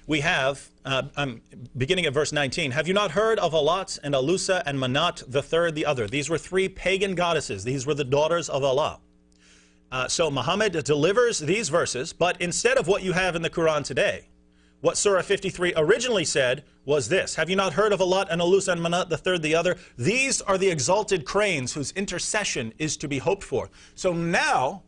we have, beginning at verse 19, have you not heard of Alat and Alusa and Manat, the third, the other? These were three pagan goddesses. These were the daughters of Allah. So Muhammad delivers these verses, but instead of what you have in the Quran today, what Surah 53 originally said was this: have you not heard of Alat and Alusa and Manat, the third, the other? These are the exalted cranes whose intercession is to be hoped for. So now,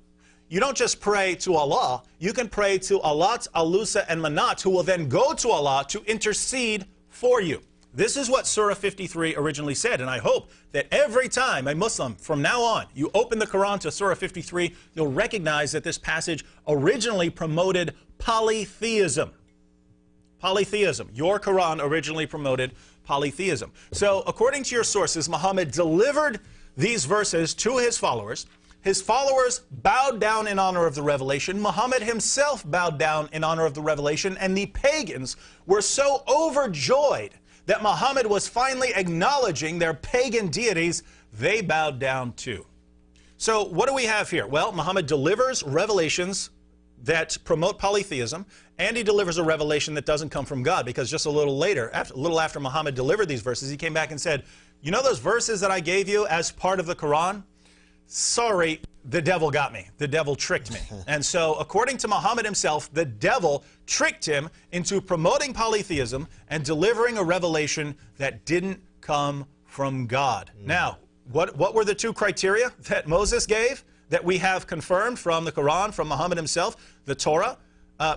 you don't just pray to Allah, you can pray to Alat, Alusa, and Manat, who will then go to Allah to intercede for you. This is what Surah 53 originally said, and I hope that every time a Muslim, from now on, you open the Quran to Surah 53, you'll recognize that this passage originally promoted polytheism. Polytheism. Your Quran originally promoted polytheism. So, according to your sources, Muhammad delivered these verses to his followers. His followers bowed down in honor of the revelation. Muhammad himself bowed down in honor of the revelation, and the pagans were so overjoyed that Muhammad was finally acknowledging their pagan deities, they bowed down too. So what do we have here? Well, Muhammad delivers revelations that promote polytheism, and he delivers a revelation that doesn't come from God, because just a little later, a little after Muhammad delivered these verses, he came back and said, you know those verses that I gave you as part of the Quran? Sorry, the devil got me. The devil tricked me. And so, according to Muhammad himself, the devil tricked him into promoting polytheism and delivering a revelation that didn't come from God. Now, what were the two criteria that Moses gave that we have confirmed from the Quran, from Muhammad himself? The Torah.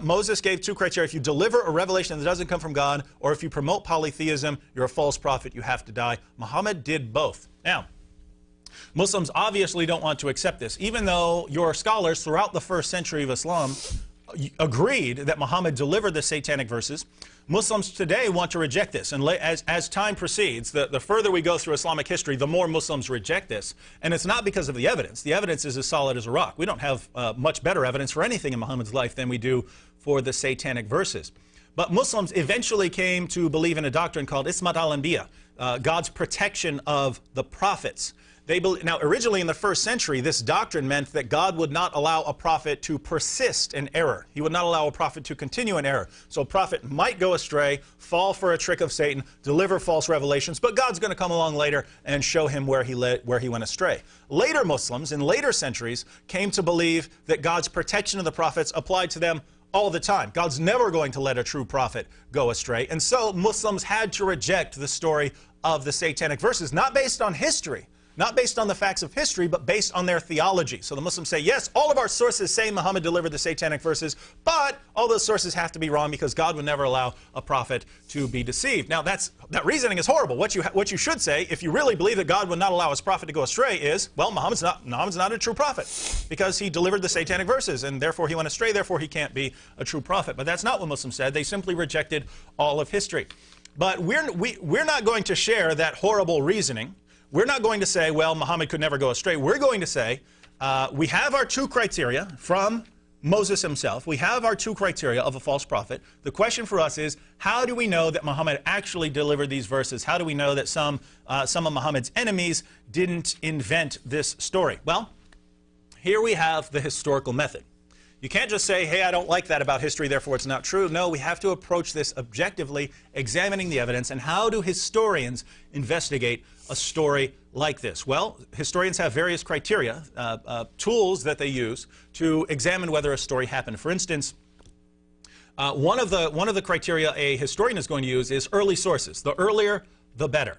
Moses gave two criteria. If you deliver a revelation that doesn't come from God, or if you promote polytheism, you're a false prophet, you have to die. Muhammad did both. Now, Muslims obviously don't want to accept this, even though your scholars throughout the first century of Islam agreed that Muhammad delivered the satanic verses. Muslims today want to reject this, and as time proceeds, the further we go through Islamic history, the more Muslims reject this. And it's not because of the evidence. The evidence is as solid as a rock. We don't have much better evidence for anything in Muhammad's life than we do for the satanic verses. But Muslims eventually came to believe in a doctrine called Ismat al-Anbiya, God's protection of the prophets. Now, originally in the first century, this doctrine meant that God would not allow a prophet to persist in error. He would not allow a prophet to continue in error. So a prophet might go astray, fall for a trick of Satan, deliver false revelations, but God's going to come along later and show him where he went astray. Later Muslims, in later centuries, came to believe that God's protection of the prophets applied to them all the time. God's never going to let a true prophet go astray. And so Muslims had to reject the story of the satanic verses, not based on history, not based on the facts of history, but based on their theology. So the Muslims say, yes, all of our sources say Muhammad delivered the satanic verses, but all those sources have to be wrong because God would never allow a prophet to be deceived. Now, that reasoning is horrible. What you should say, if you really believe that God would not allow his prophet to go astray, is, well, Muhammad's not a true prophet because he delivered the satanic verses, and therefore he went astray, therefore he can't be a true prophet. But that's not what Muslims said. They simply rejected all of history. But we're not going to share that horrible reasoning. We're not going to say, well, Muhammad could never go astray. We're going to say, we have our two criteria from Moses himself. We have our two criteria of a false prophet. The question for us is, how do we know that Muhammad actually delivered these verses? How do we know that some of Muhammad's enemies didn't invent this story? Well, here we have the historical method. You can't just say, hey, I don't like that about history, therefore it's not true. No, we have to approach this objectively, examining the evidence. And how do historians investigate a story like this? Well, historians have various criteria, tools that they use to examine whether a story happened. For instance, one of the criteria a historian is going to use is early sources. The earlier, the better.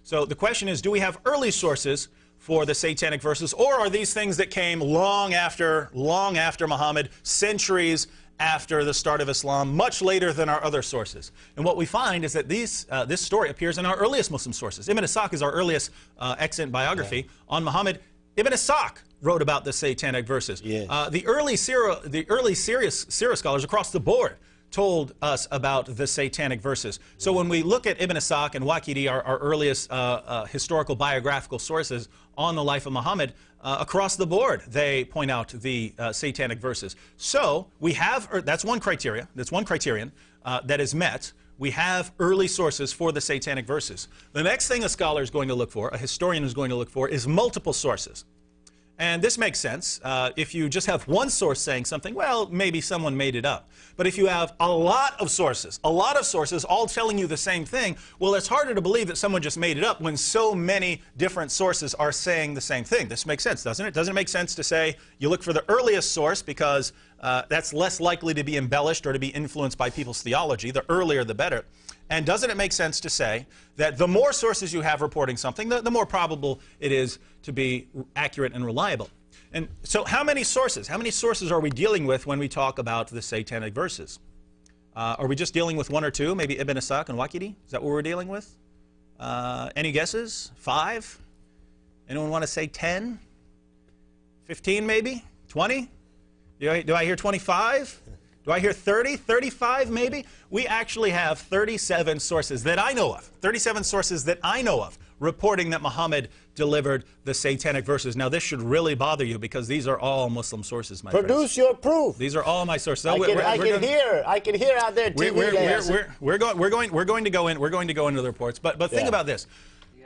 So the question is, do we have early sources for the satanic verses, or are these things that came long after Muhammad, centuries after the start of Islam, much later than our other sources? And what we find is that this story appears in our earliest Muslim sources. Ibn Ishaq is our earliest extant biography on Muhammad. Ibn Ishaq wrote about the satanic verses. Yes. The early Sirah scholars across the board told us about the satanic verses. So when we look at Ibn Ishaq and Waqidi, our earliest historical biographical sources on the life of Muhammad, across the board they point out the satanic verses. So we have, that's one criteria, that's one criterion that is met. We have early sources for the satanic verses. The next thing a scholar is going to look for, a historian is going to look for, is multiple sources. And this makes sense. If you just have one source saying something, well, maybe someone made it up. But if you have a lot of sources all telling you the same thing, well, it's harder to believe that someone just made it up when so many different sources are saying the same thing. This makes sense, doesn't it? Doesn't it make sense to say you look for the earliest source because that's less likely to be embellished or to be influenced by people's theology? The earlier, the better. And doesn't it make sense to say that the more sources you have reporting something, the more probable it is to be accurate and reliable? And so how many sources are we dealing with when we talk about the Satanic verses? Are we just dealing with one or two, maybe Ibn Ishaq and Waqidi? Is that what we're dealing with? Any guesses? 5? Anyone want to say 10? 15 maybe? 20? Do I hear 25? Do I hear 30? 35 maybe? We actually have 37 sources that I know of. 37 sources that I know of reporting that Muhammad delivered the Satanic verses. Now this should really bother you because these are all Muslim sources, my friends. Produce your proof. These are all my sources. I can hear out there. We're going to go into the reports. But think about this.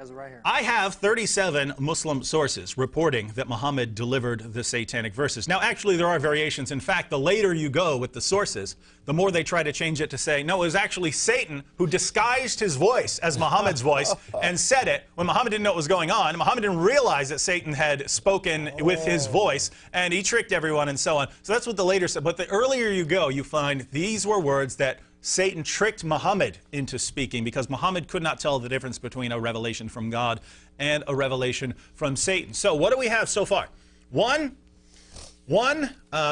Right here. I have 37 Muslim sources reporting that Muhammad delivered the Satanic verses. Now, actually, there are variations. In fact, the later you go with the sources, the more they try to change it to say, no, it was actually Satan who disguised his voice as Muhammad's voice and said it when Muhammad didn't know what was going on. Muhammad didn't realize that Satan had spoken with his voice, and he tricked everyone and so on. So that's what the later said. But the earlier you go, you find these were words that Satan tricked Muhammad into speaking because Muhammad could not tell the difference between a revelation from God and a revelation from Satan. So what do we have so far? One,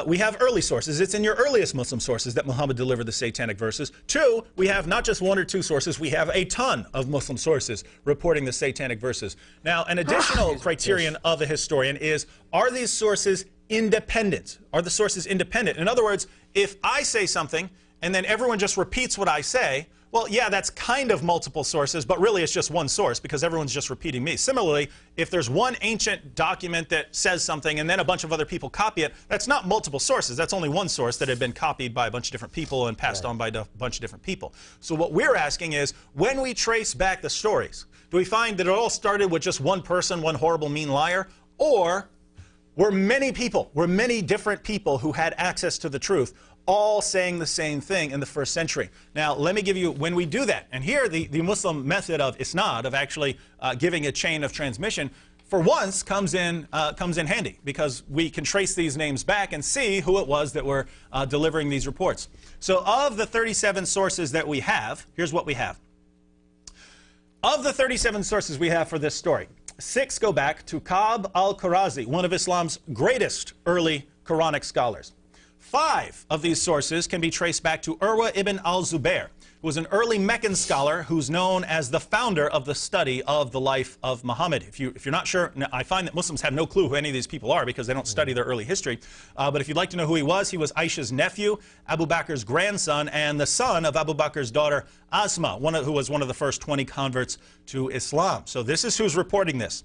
we have early sources. It's in your earliest Muslim sources that Muhammad delivered the Satanic verses. 2, we have not just 1 or 2 sources, we have a ton of Muslim sources reporting the Satanic verses. Now, an additional criterion of a historian is, are these sources independent? Are the sources independent? In other words, if I say something and then everyone just repeats what I say, well, yeah, that's kind of multiple sources, but really it's just one source because everyone's just repeating me. Similarly, if there's one ancient document that says something and then a bunch of other people copy it, that's not multiple sources. That's only one source that had been copied by a bunch of different people and passed on by a bunch of different people. So what we're asking is, when we trace back the stories, do we find that it all started with just one person, one horrible, mean liar, or were many people, many different people who had access to the truth, all saying the same thing in the first century? Now, let me give you, when we do that, and here the Muslim method of isnad, of actually giving a chain of transmission, for once comes in handy, because we can trace these names back and see who it was that were delivering these reports. So of the 37 sources that we have, here's what we have. Of the 37 sources we have for this story, 6 go back to Ka'b al-Qurazi, one of Islam's greatest early Quranic scholars. 5 of these sources can be traced back to Urwa ibn al-Zubair, who was an early Meccan scholar who's known as the founder of the study of the life of Muhammad. If you're not sure, I find that Muslims have no clue who any of these people are because they don't study their early history. But if you'd like to know who he was Aisha's nephew, Abu Bakr's grandson, and the son of Abu Bakr's daughter Asma, who was one of the first 20 converts to Islam. So this is who's reporting this.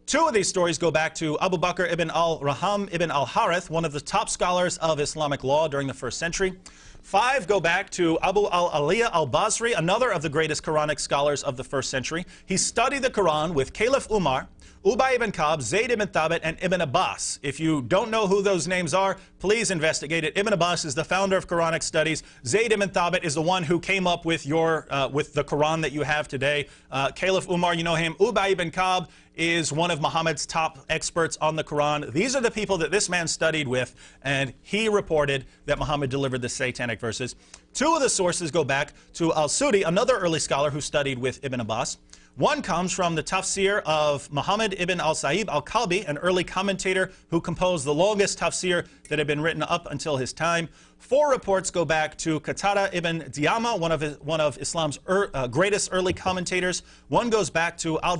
2 of these stories go back to Abu Bakr ibn al-Raham ibn al-Harith, one of the top scholars of Islamic law during the first century. 5 go back to Abu al-Aliyah al-Basri, another of the greatest Quranic scholars of the first century. He studied the Quran with Caliph Umar, Ubay ibn Ka'b, Zayd ibn Thabit, and Ibn Abbas. If you don't know who those names are, please investigate it. Ibn Abbas is the founder of Quranic studies. Zayd ibn Thabit is the one who came up with with the Quran that you have today. Caliph Umar, you know him. Ubay ibn Ka'b is one of Muhammad's top experts on the Quran. These are the people that this man studied with, and he reported that Muhammad delivered the Satanic verses. 2 of the sources go back to al-Sudi, another early scholar who studied with Ibn Abbas. 1 comes from the tafsir of Muhammad ibn al-Sa'ib al-Kalbi, an early commentator who composed the longest tafsir that had been written up until his time. 4 reports go back to Qatada ibn Diyama, one of Islam's greatest early commentators. 1 goes back to al